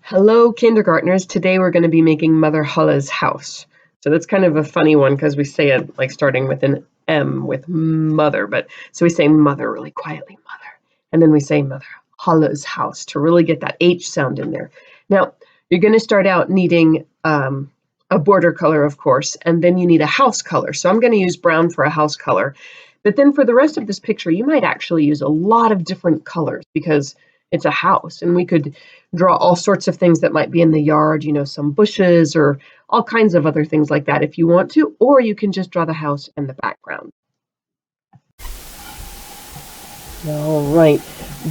Hello, kindergartners. Today we're going to be making Mother Hulla's house. So that's kind of a funny one because we say it like starting with an M with mother, but so we say mother really quietly, mother. And then we say Mother Hulla's house to really get that H sound in there. Now, you're going to start out needing a border color, of course, and then you need a house color. So I'm going to use brown for a house color. But then for the rest of this picture, you might actually use a lot of different colors because it's a house, and we could draw all sorts of things that might be in the yard, some bushes or all kinds of other things like that if you want to, or you can just draw the house and the background. All right,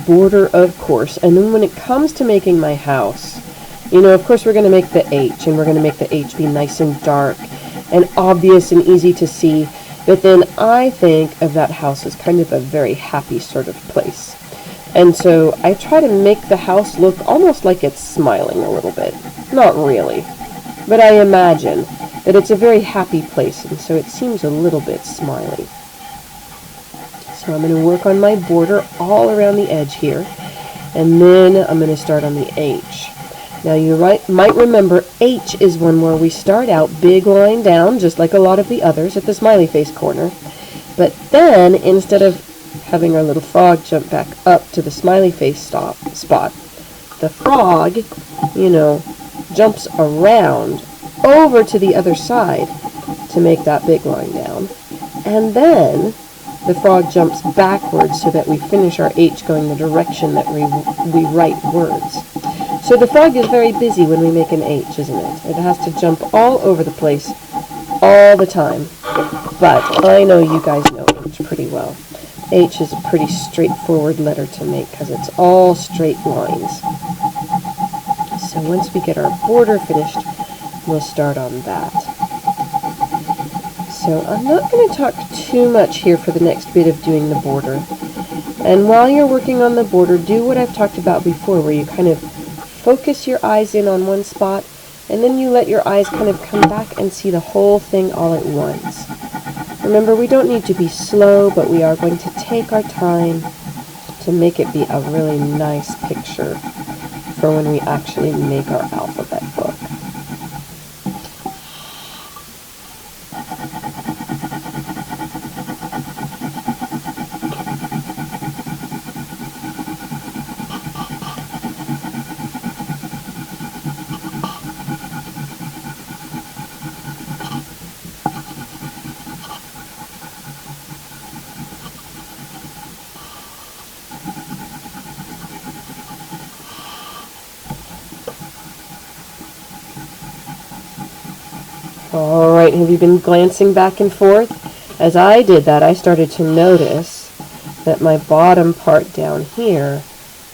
border, of course. And then when it comes to making my house, of course we're going to make the H, and we're going to make the H be nice and dark and obvious and easy to see. But then I think of that house as kind of a very happy sort of place. And so I try to make the house look almost like it's smiling a little bit. Not really, but I imagine that it's a very happy place, and so it seems a little bit smiley. So I'm going to work on my border all around the edge here, and then I'm going to start on the H. Now you might remember H is one where we start out big line down, just like a lot of the others at the smiley face corner, but then instead of having our little frog jump back up to the smiley face spot, the frog, jumps around over to the other side to make that big line down. And then the frog jumps backwards so that we finish our H going the direction that we write words. So the frog is very busy when we make an H, isn't it? It has to jump all over the place all the time. But I know you guys know H pretty well. H is a pretty straightforward letter to make because it's all straight lines. So once we get our border finished, we'll start on that. So I'm not going to talk too much here for the next bit of doing the border. And while you're working on the border, do what I've talked about before, where you kind of focus your eyes in on one spot, and then you let your eyes kind of come back and see the whole thing all at once. Remember, we don't need to be slow, but we are going to take our time to make it be a really nice picture for when we actually make our alphabet book. Alright, have you been glancing back and forth? As I did that, I started to notice that my bottom part down here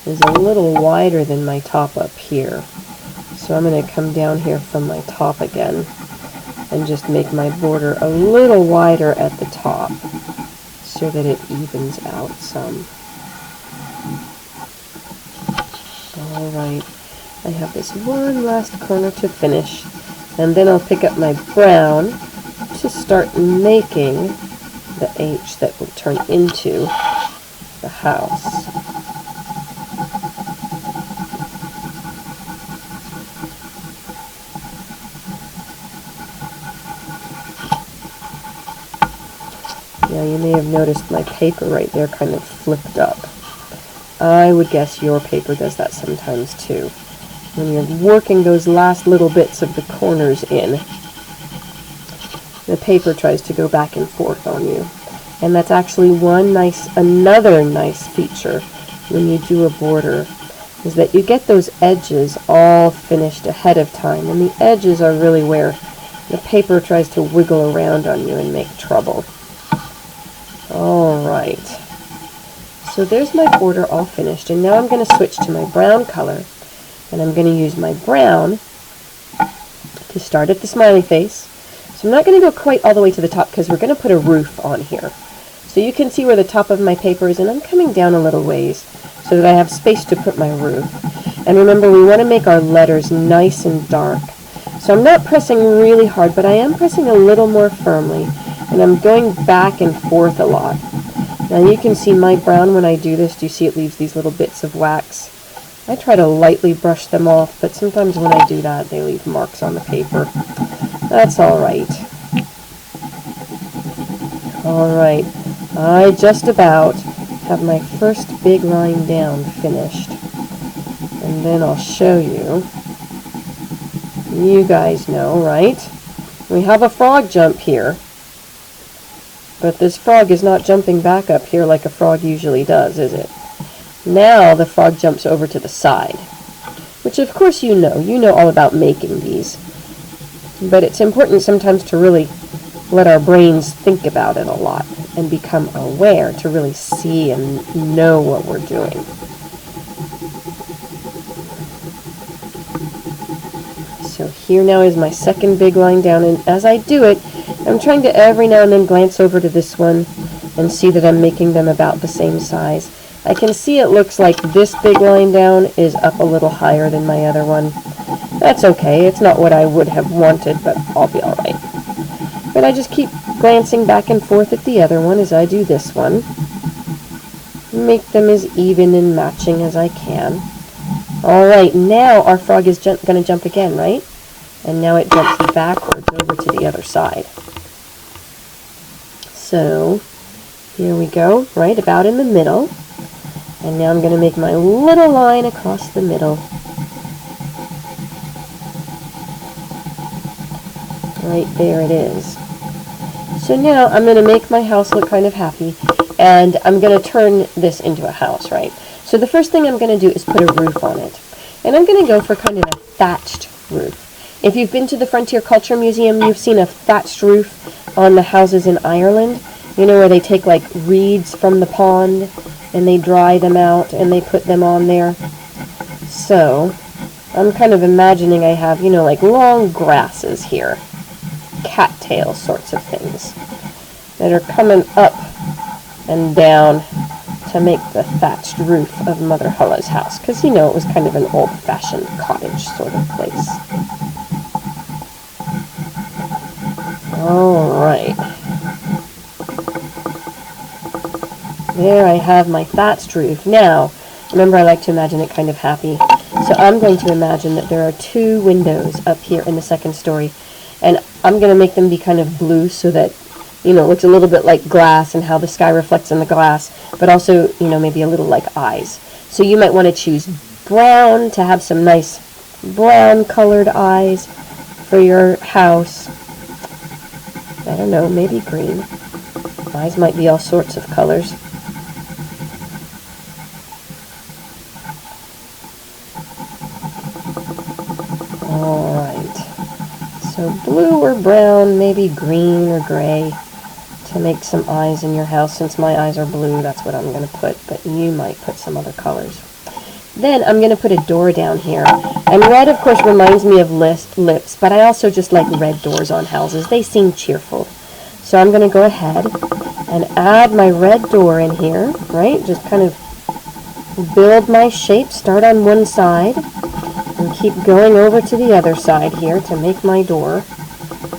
is a little wider than my top up here. So I'm going to come down here from my top again and just make my border a little wider at the top so that it evens out some. Alright, I have this one last corner to finish. And then I'll pick up my brown to start making the H that will turn into the house. Now you may have noticed my paper right there kind of flipped up. I would guess your paper does that sometimes too. When you're working those last little bits of the corners in, the paper tries to go back and forth on you. And that's actually another nice feature when you do a border, is that you get those edges all finished ahead of time. And the edges are really where the paper tries to wiggle around on you and make trouble. Alright. So there's my border all finished. And now I'm going to switch to my brown color. And I'm going to use my brown to start at the smiley face. So I'm not going to go quite all the way to the top because we're going to put a roof on here. So you can see where the top of my paper is, and I'm coming down a little ways so that I have space to put my roof. And remember, we want to make our letters nice and dark. So I'm not pressing really hard, but I am pressing a little more firmly, and I'm going back and forth a lot. Now you can see my brown when I do this. Do you see it leaves these little bits of wax? I try to lightly brush them off, but sometimes when I do that, they leave marks on the paper. That's alright. Alright, I just about have my first big line down finished. And then I'll show you. You guys know, right? We have a frog jump here. But this frog is not jumping back up here like a frog usually does, is it? Now the frog jumps over to the side, which of course you know all about making these. But it's important sometimes to really let our brains think about it a lot and become aware to really see and know what we're doing. So here now is my second big line down, and as I do it, I'm trying to every now and then glance over to this one and see that I'm making them about the same size. I can see it looks like this big line down is up a little higher than my other one. That's okay, it's not what I would have wanted, but I'll be alright. But I just keep glancing back and forth at the other one as I do this one. Make them as even and matching as I can. Alright, now our frog is going to jump again, right? And now it jumps backwards over to the other side. So, here we go, right about in the middle. And now I'm going to make my little line across the middle. Right there it is. So now I'm going to make my house look kind of happy, and I'm going to turn this into a house, right? So the first thing I'm going to do is put a roof on it. And I'm going to go for kind of a thatched roof. If you've been to the Frontier Culture Museum, you've seen a thatched roof on the houses in Ireland. You know, where they take like reeds from the pond and they dry them out and they put them on there. So I'm kind of imagining I have, you know, like long grasses here. Cattail sorts of things that are coming up and down to make the thatched roof of Mother Hulla's house, because you know it was kind of an old-fashioned cottage sort of place. Alright. There I have my thatched roof. Now, remember I like to imagine it kind of happy, so I'm going to imagine that there are 2 windows up here in the second story, and I'm going to make them be kind of blue so that, you know, it looks a little bit like glass and how the sky reflects in the glass, but also, you know, maybe a little like eyes. So you might want to choose brown to have some nice brown colored eyes for your house. I don't know, maybe green. Eyes might be all sorts of colors. Alright. So blue or brown, maybe green or gray to make some eyes in your house. Since my eyes are blue, that's what I'm going to put, but you might put some other colors. Then I'm going to put a door down here. And red, of course, reminds me of lips, but I also just like red doors on houses. They seem cheerful. So I'm going to go ahead and add my red door in here, right? Just kind of build my shape, start on one side, and keep going over to the other side here to make my door.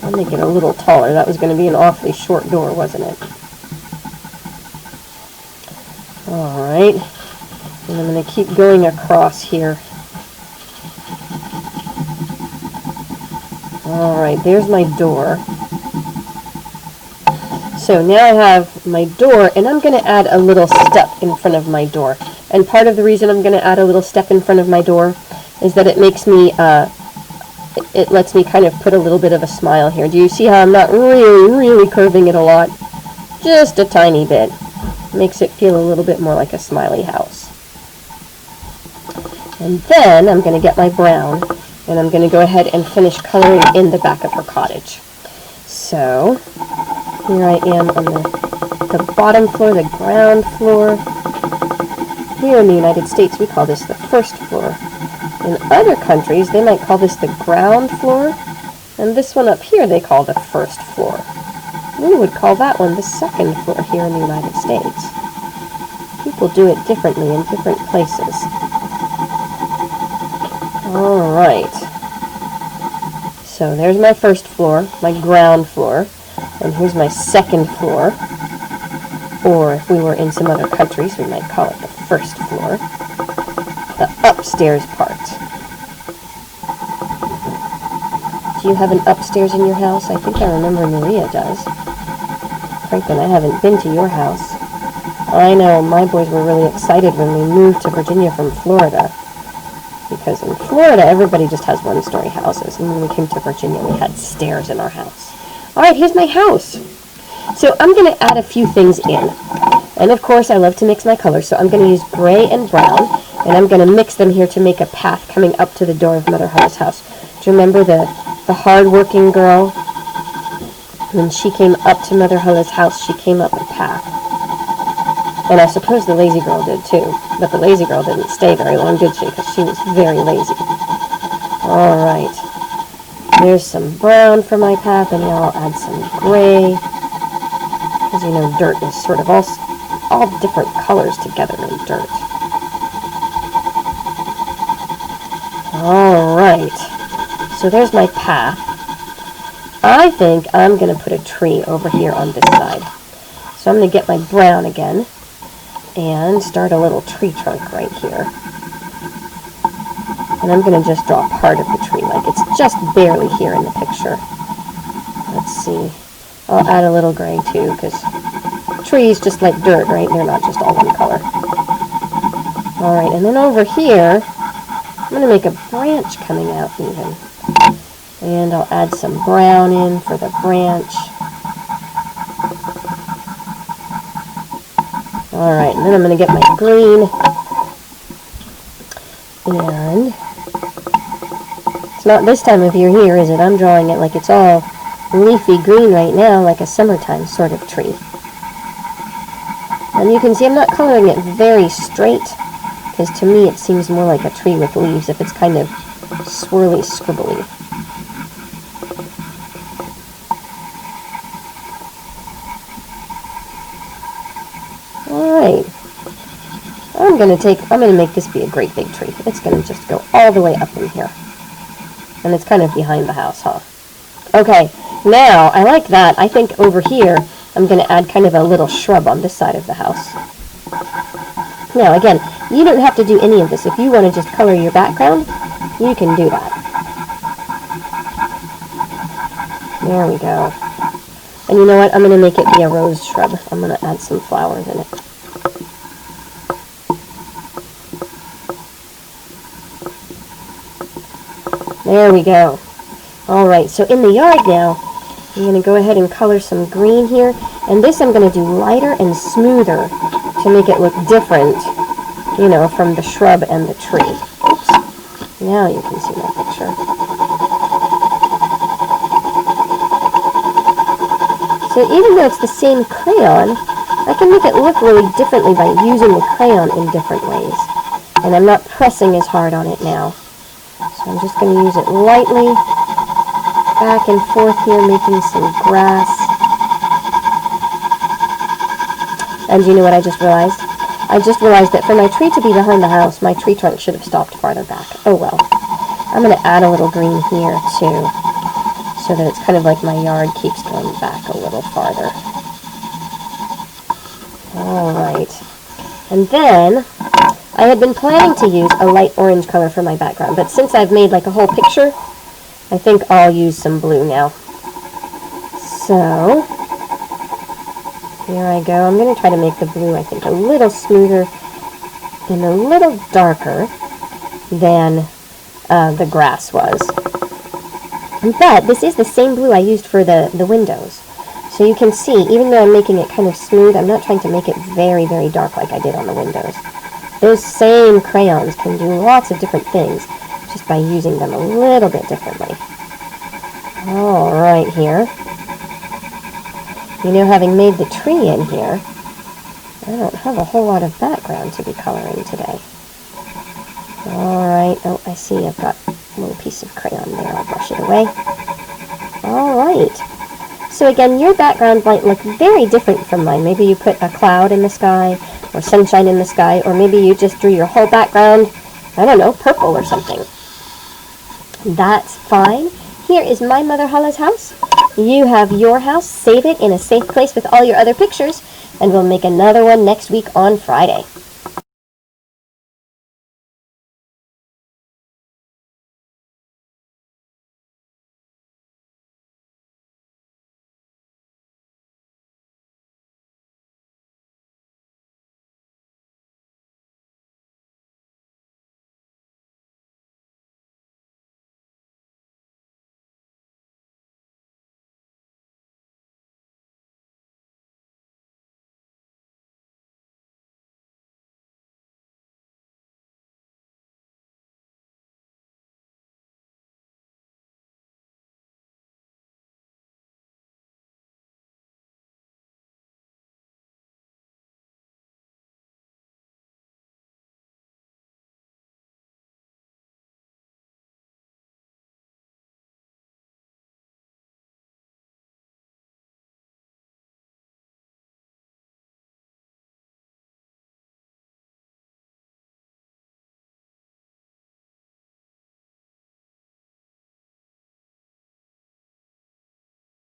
I'll make it a little taller. That was going to be an awfully short door, wasn't it? Alright. And I'm going to keep going across here. Alright, there's my door. So now I have my door, and I'm going to add a little step in front of my door. And part of the reason I'm going to add a little step in front of my door is that it makes me, it lets me kind of put a little bit of a smile here. Do you see how I'm not really curving it a lot? Just a tiny bit. Makes it feel a little bit more like a smiley house. And then I'm going to get my brown, and I'm going to go ahead and finish coloring in the back of her cottage. So, here I am on the bottom floor, the ground floor. Here in the United States, we call this the first floor. In other countries, they might call this the ground floor, and this one up here they call the first floor. We would call that one the second floor here in the United States. People do it differently in different places. Alright. So there's my first floor, my ground floor, and here's my second floor. Or if we were in some other countries, we might call it the first floor. The upstairs part. Do you have an upstairs in your house? I think I remember Maria does. Franklin, I haven't been to your house. I know, my boys were really excited when we moved to Virginia from Florida. Because in Florida, everybody just has one-story houses. And when we came to Virginia, we had stairs in our house. Alright, here's my house. So I'm going to add a few things in. And of course, I love to mix my colors, so I'm going to use gray and brown. And I'm going to mix them here to make a path coming up to the door of Mother Hulla's house. Do you remember the hard-working girl? When she came up to Mother Hulla's house, she came up a path. And I suppose the lazy girl did too. But the lazy girl didn't stay very long, did she? Because she was very lazy. Alright. There's some brown for my path, and now I'll add some gray. Because, you know, dirt is sort of all different colors together in dirt. Alright. So there's my path. I think I'm going to put a tree over here on this side. So I'm going to get my brown again and start a little tree trunk right here. And I'm going to just draw part of the tree, like it's just barely here in the picture. Let's see. I'll add a little gray too, because trees, just like dirt, right? They're not just all one color. Alright, and then over here, I'm going to make a branch coming out even. And I'll add some brown in for the branch. Alright, and then I'm going to get my green. And it's not this time of year here, is it? I'm drawing it like it's all leafy green right now, like a summertime sort of tree. And you can see I'm not coloring it very straight, because to me it seems more like a tree with leaves if it's kind of swirly, scribbly. Alright, I'm going to make this be a great big tree. It's going to just go all the way up in here. And it's kind of behind the house, huh? Okay, now, I like that. I think over here, I'm going to add kind of a little shrub on this side of the house. Now, again, you don't have to do any of this. If you want to just color your background, you can do that. There we go. And you know what? I'm going to make it be a rose shrub. I'm going to add some flowers in it. There we go. Alright, so in the yard now, I'm going to go ahead and color some green here. And this I'm going to do lighter and smoother to make it look different, you know, from the shrub and the tree. Oops. Now you can see my picture. So even though it's the same crayon, I can make it look really differently by using the crayon in different ways. And I'm not pressing as hard on it now. So I'm just going to use it lightly, back and forth here, making some grass. And you know what I just realized? I just realized that for my tree to be behind the house, my tree trunk should have stopped farther back. Oh well. I'm going to add a little green here too, so that it's kind of like my yard keeps going back a little farther. Alright. And then, I had been planning to use a light orange color for my background, but since I've made like a whole picture, I think I'll use some blue now. So, here I go. I'm going to try to make the blue, I think, a little smoother and a little darker than the grass was. But this is the same blue I used for the windows. So you can see, even though I'm making it kind of smooth, I'm not trying to make it very, very dark like I did on the windows. Those same crayons can do lots of different things just by using them a little bit differently. Alright here. You know, having made the tree in here, I don't have a whole lot of background to be coloring today. Alright, oh, I see I've got a little piece of crayon there. I'll brush it away. Alright. So again, your background might look very different from mine. Maybe you put a cloud in the sky, or sunshine in the sky, or maybe you just drew your whole background, I don't know, purple or something. That's fine. Here is my Mother Hulla's house. You have your house. Save it in a safe place with all your other pictures, and we'll make another one next week on Friday.